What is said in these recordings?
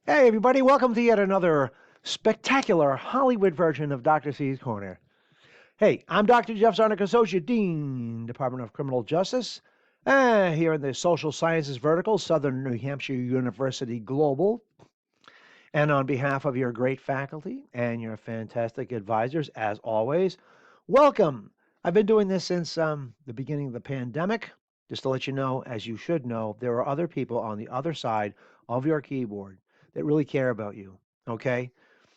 Hey, everybody, welcome to yet another spectacular Hollywood version of Dr. C's Corner. Hey, I'm Dr. Jeff Zarnick, Associate Dean, Department of Criminal Justice, here in the Social Sciences Vertical, Southern New Hampshire University Global. And on behalf of your great faculty and your fantastic advisors, as always, welcome. I've been doing this since the beginning of the pandemic. Just to let you know, as you should know, there are other people on the other side of your keyboard that really care about you. Okay?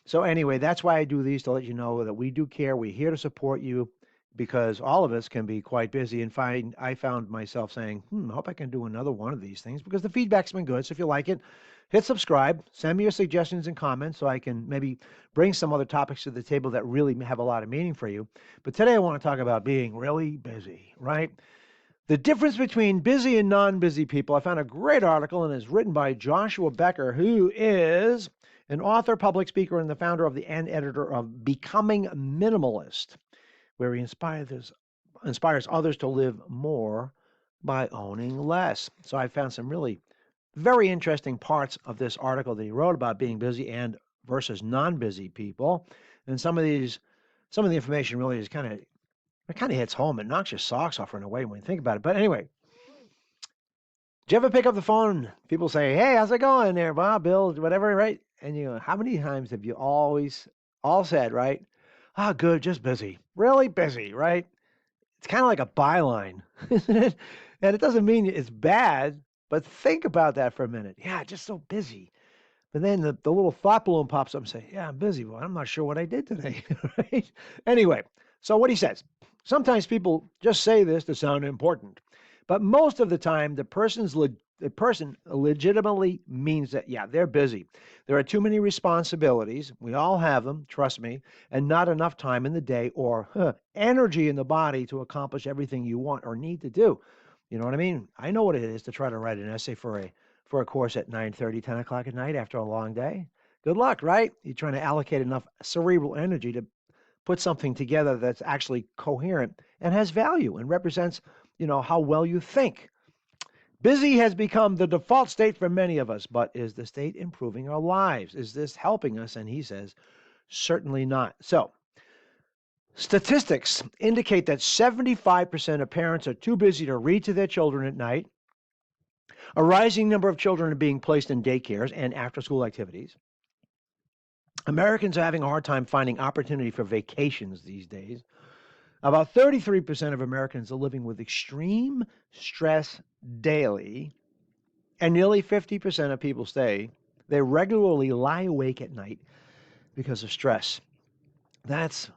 So, anyway, that's why I do these to let you know that we do care. We're here to support you because all of us can be quite busy. And I found myself saying, I hope I can do another one of these things because the feedback's been good. So, if you like it, hit subscribe, send me your suggestions and comments so I can maybe bring some other topics to the table that really have a lot of meaning for you. But today I want to talk about being really busy, right? The difference between busy and non-busy people. I found a great article and it's written by Joshua Becker, who is an author, public speaker, and the founder of and editor of Becoming Minimalist, where he inspires others to live more by owning less. So I found some really very interesting parts of this article that he wrote about being busy and versus non-busy people. And some of the information really is kind of hits home. It knocks your socks off in a way when you think about it. But anyway, do you ever pick up the phone? People say, "Hey, how's it going there, Bob, Bill, whatever," right? And you go, how many times have you all said, right? Ah, good, just busy. Really busy, right? It's kind of like a byline, isn't it? And it doesn't mean it's bad, but think about that for a minute. Yeah, just so busy. But then the little thought balloon pops up and say, yeah, I'm busy. Well, I'm not sure what I did today, right? Anyway, so what he says, sometimes people just say this to sound important, but most of the time the person legitimately means that, yeah, they're busy. There are too many responsibilities. We all have them, trust me, and not enough time in the day or energy in the body to accomplish everything you want or need to do. You know what I mean? I know what it is to try to write an essay for a course at 9:30, 10 o'clock at night after a long day. Good luck, right? You're trying to allocate enough cerebral energy to put something together that's actually coherent and has value and represents, how well you think. Busy has become the default state for many of us, but is the state improving our lives? Is this helping us? And he says, certainly not. So, statistics indicate that 75% of parents are too busy to read to their children at night. A rising number of children are being placed in daycares and after school activities. Americans are having a hard time finding opportunity for vacations these days. About 33% of Americans are living with extreme stress daily, and nearly 50% of people say they regularly lie awake at night because of stress. That's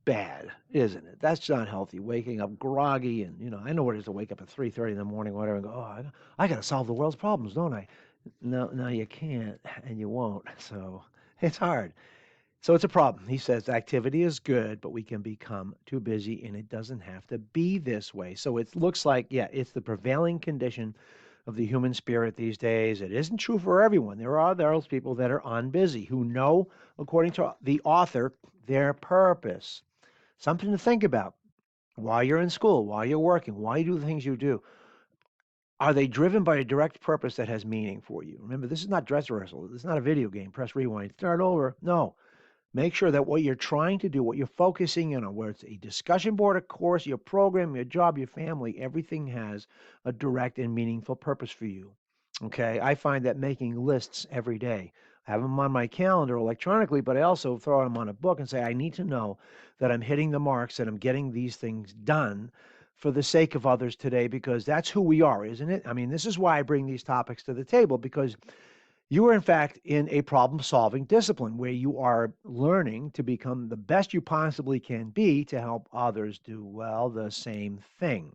bad, isn't it? That's not healthy. Waking up groggy and, I know what it is to wake up at 3:30 in the morning, whatever, and go, oh, I got to solve the world's problems, don't I? No, you can't, and you won't. So it's hard. So it's a problem. He says activity is good, but we can become too busy, and it doesn't have to be this way. So it looks like, yeah, it's the prevailing condition of the human spirit these days. It isn't true for everyone. There are those people that are unbusy who know, according to the author, their purpose. Something to think about while you're in school, while you're working, while you do the things you do. Are they driven by a direct purpose that has meaning for you? Remember, this is not dress rehearsal. This is not a video game. Press rewind, start over. No. Make sure that what you're trying to do, what you're focusing in on, whether it's a discussion board, a course, your program, your job, your family, everything has a direct and meaningful purpose for you. Okay, I find that making lists every day, I have them on my calendar electronically, but I also throw them on a book and say, I need to know that I'm hitting the marks, that I'm getting these things done for the sake of others today, because that's who we are, isn't it? I mean, this is why I bring these topics to the table, because you are, in fact, in a problem solving discipline where you are learning to become the best you possibly can be to help others do, well, the same thing,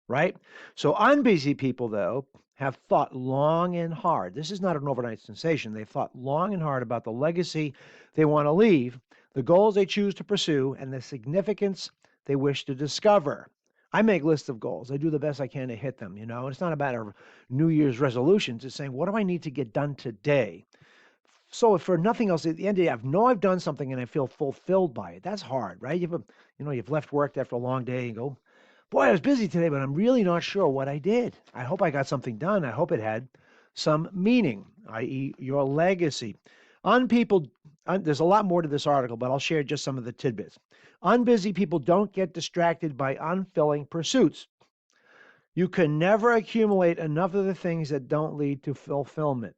right? So, unbusy people, though, have thought long and hard. This is not an overnight sensation. They've thought long and hard about the legacy they want to leave, the goals they choose to pursue, and the significance they wish to discover. I make lists of goals. I do the best I can to hit them. It's not about a New Year's resolutions. It's saying, what do I need to get done today? So if for nothing else, at the end of the day, I've done something and I feel fulfilled by it. That's hard, right? You've left work after a long day and go, boy, I was busy today, but I'm really not sure what I did. I hope I got something done. I hope it had some meaning, i.e., your legacy. There's a lot more to this article, but I'll share just some of the tidbits. Unbusy people don't get distracted by unfilling pursuits. You can never accumulate enough of the things that don't lead to fulfillment.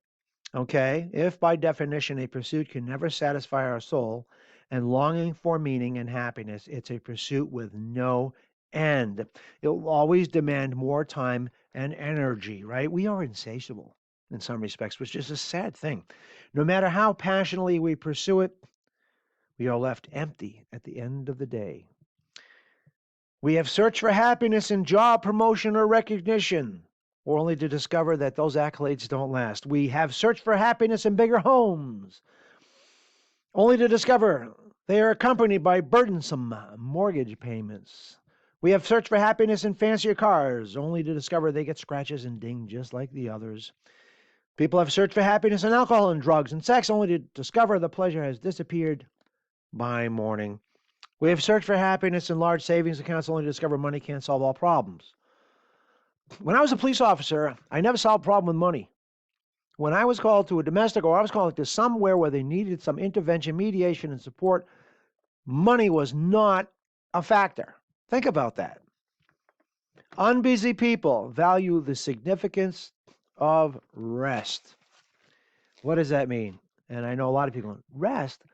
Okay? If by definition a pursuit can never satisfy our soul and longing for meaning and happiness, it's a pursuit with no end. It will always demand more time and energy, right? We are insatiable in some respects, which is a sad thing. No matter how passionately we pursue it, we are left empty at the end of the day. We have searched for happiness in job promotion or recognition, only to discover that those accolades don't last. We have searched for happiness in bigger homes, only to discover they are accompanied by burdensome mortgage payments. We have searched for happiness in fancier cars, only to discover they get scratches and ding just like the others. People have searched for happiness in alcohol and drugs and sex, only to discover the pleasure has disappeared by morning. We have searched for happiness in large savings accounts, only to discover money can't solve all problems. When I was a police officer, I never solved a problem with money. When I was called to a domestic or I was called to somewhere where they needed some intervention, mediation, and support, money was not a factor. Think about that. Unbusy people value the significance of rest. What does that mean? And I know a lot of people, rest?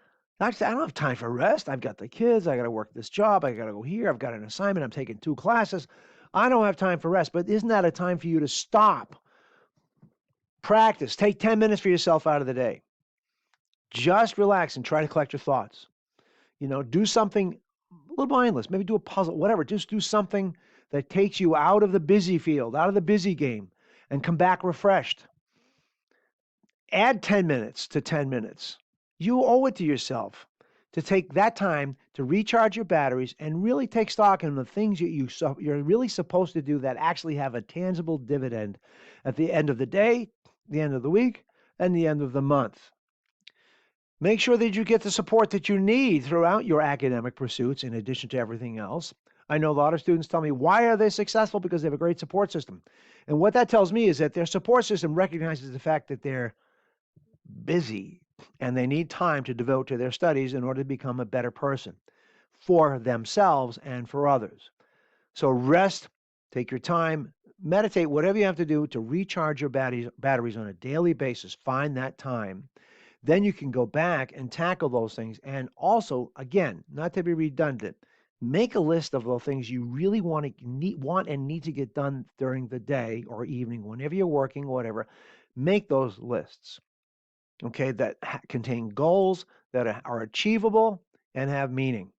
Actually, I don't have time for rest. I've got the kids. I got to work this job. I got to go here. I've got an assignment. I'm taking 2 classes. I don't have time for rest. But isn't that a time for you to stop? Practice. Take 10 minutes for yourself out of the day. Just relax and try to collect your thoughts. Do something a little mindless. Maybe do a puzzle, whatever. Just do something that takes you out of the busy field, out of the busy game, and come back refreshed. Add 10 minutes to 10 minutes. You owe it to yourself to take that time to recharge your batteries and really take stock in the things you're really supposed to do that actually have a tangible dividend at the end of the day, the end of the week, and the end of the month. Make sure that you get the support that you need throughout your academic pursuits in addition to everything else. I know a lot of students tell me, why are they successful? Because they have a great support system. And what that tells me is that their support system recognizes the fact that they're busy and they need time to devote to their studies in order to become a better person for themselves and for others. So rest, take your time, meditate, whatever you have to do to recharge your batteries on a daily basis. Find that time. Then you can go back and tackle those things. And also, again, not to be redundant, make a list of the things you really want and need to get done during the day or evening, whenever you're working, whatever. Make those lists. Okay, that contain goals that are achievable and have meaning.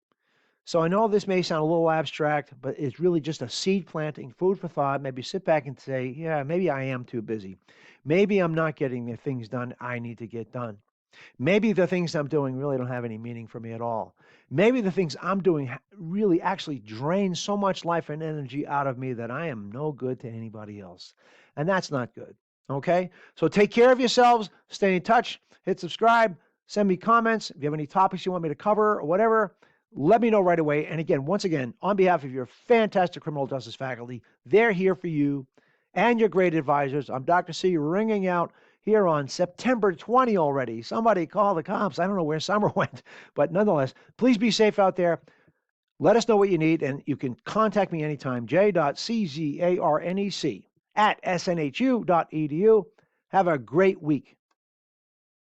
So I know this may sound a little abstract, but it's really just a seed planting, food for thought. Maybe sit back and say, yeah, maybe I am too busy. Maybe I'm not getting the things done I need to get done. Maybe the things I'm doing really don't have any meaning for me at all. Maybe the things I'm doing really actually drain so much life and energy out of me that I am no good to anybody else. And that's not good. Okay? So take care of yourselves. Stay in touch. Hit subscribe. Send me comments. If you have any topics you want me to cover or whatever, let me know right away. And again, once again, on behalf of your fantastic criminal justice faculty, they're here for you and your great advisors. I'm Dr. C ringing out here on September 20 already. Somebody call the cops. I don't know where summer went, but nonetheless, please be safe out there. Let us know what you need, and you can contact me anytime, j.czarnec@snhu.edu. Have a great week.